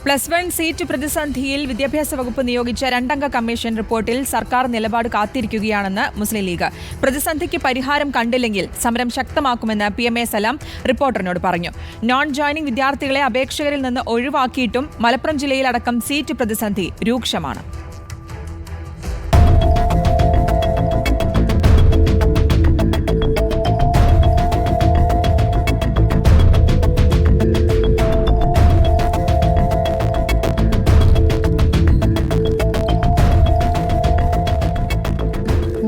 +1 seat പ്രതിസന്ധിയിൽ വിദ്യാഭ്യാസ വകുപ്പ് നിയോഗിച്ച 2-അംഗ കമ്മീഷൻ റിപ്പോർട്ടിൽ സർക്കാർ നിലപാട് കാത്തിരിക്കുകയാണെന്ന് മുസ്ലിം ലീഗ്. പ്രതിസന്ധിക്ക് പരിഹാരം കണ്ടില്ലെങ്കിൽ സമരം ശക്തമാക്കുമെന്ന് PMA സലാം റിപ്പോർട്ടറിനോട് പറഞ്ഞു. നോൺ ജോയിനിംഗ് വിദ്യാർത്ഥികളെ അപേക്ഷകരിൽ നിന്ന് ഒഴിവാക്കിയിട്ടും മലപ്പുറം ജില്ലയിലടക്കം സീറ്റ് പ്രതിസന്ധി രൂക്ഷമാണ്.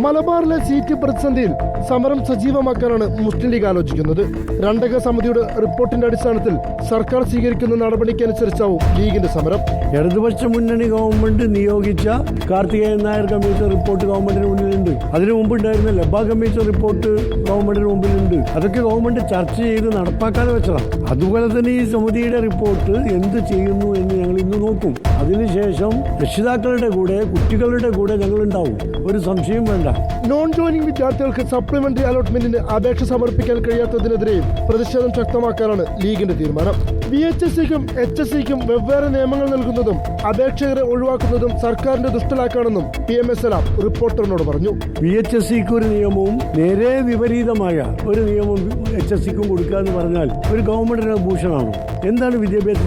മലബാറിലെ സീറ്റ് പ്രതിസന്ധിയിൽ സമരം സജീവമാക്കാനാണ് മുസ്ലിം ലീഗ് ആലോചിക്കുന്നത്. 2-അംഗ സമിതിയുടെ റിപ്പോർട്ടിന്റെ അടിസ്ഥാനത്തിൽ സർക്കാർ സ്വീകരിക്കുന്ന നടപടിക്കനുസരിച്ചാവും ലീഗിന്റെ സമരം. ഇടതുപക്ഷ മുന്നണി ഗവൺമെന്റ് നിയോഗിച്ച കാർത്തികേയൻ നായർ കമ്മീഷൻ റിപ്പോർട്ട് ഗവൺമെന്റിന് മുന്നിലുണ്ട്. അതിനു മുമ്പുണ്ടായിരുന്ന ലബ കമ്മീഷൻ റിപ്പോർട്ട് ഗവൺമെന്റിന് മുമ്പിലുണ്ട്. അതൊക്കെ ഗവൺമെന്റ് ചർച്ച ചെയ്ത് നടപ്പാക്കാതെ വെച്ചതാണ്. അതുപോലെ തന്നെ ഈ സമിതിയുടെ റിപ്പോർട്ട് എന്ത് ചെയ്യുന്നു എന്ന് ഞങ്ങൾ ഇന്ന് നോക്കും. അതിനുശേഷം രക്ഷിതാക്കളുടെ കൂടെ കുട്ടികളുടെ കൂടെ ഞങ്ങൾ ഉണ്ടാവും. ഒരു സംശയം വേണ്ട. നോൺ ജോയിനിംഗ് വിദ്യാർത്ഥികൾക്ക് സപ്ലിമെന്ററി അലോട്ട്മെന്റിന് അപേക്ഷ സമർപ്പിക്കാൻ കഴിയാത്തതിനെതിരെയും പ്രതിഷേധം ശക്തമാക്കാനാണ് ലീഗിന്റെ തീരുമാനം. VHSCക്കും HSCക്കും വെവ്വേറെ നിയമങ്ങൾ നൽകുന്നതും അപേക്ഷകരെ ഒഴിവാക്കുന്നതും സർക്കാരിന്റെ ദുഷ്ടലാക്കാണെന്നും PMA സലാം റിപ്പോർട്ടറിനോട് പറഞ്ഞു. VHSCക്ക് ഒരു നിയമവും നേരെ വിപരീതമായ ഒരു നിയമം HSCക്കും കൊടുക്കുക എന്ന് പറഞ്ഞാൽ ഒരു ഗവൺമെന്റിന് ഭൂഷണമാണോ? എന്താണ് വിദ്യാഭ്യാസ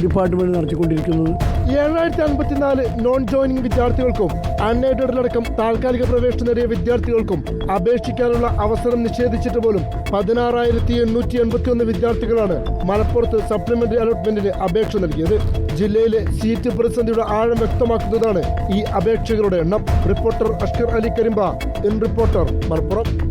ഡിപ്പാർട്ട്മെന്റ് നടത്തിക്കൊണ്ടിരിക്കുന്നത്? 754 നോൺ ജോയിനിംഗ് വിദ്യാർത്ഥികൾക്കും അൺഎയ്ഡഡിലടക്കം താൽക്കാലിക പ്രവേശനം നേടിയ വിദ്യാർത്ഥികൾക്കും അപേക്ഷിക്കാനുള്ള അവസരം നിഷേധിച്ചിട്ട് പോലും 16,881 വിദ്യാർത്ഥികളാണ് മലപ്പുറത്ത് സപ്ലിമെന്ററി അലോട്ട്മെന്റിന് അപേക്ഷ നൽകിയത്. ജില്ലയിലെ സീറ്റ് പ്രതിസന്ധിയുടെ ആഴം വ്യക്തമാക്കുന്നതാണ് ഈ അപേക്ഷകരുടെ എണ്ണം. Reporter Ashkar Ali Karimba, reporter Malappuram.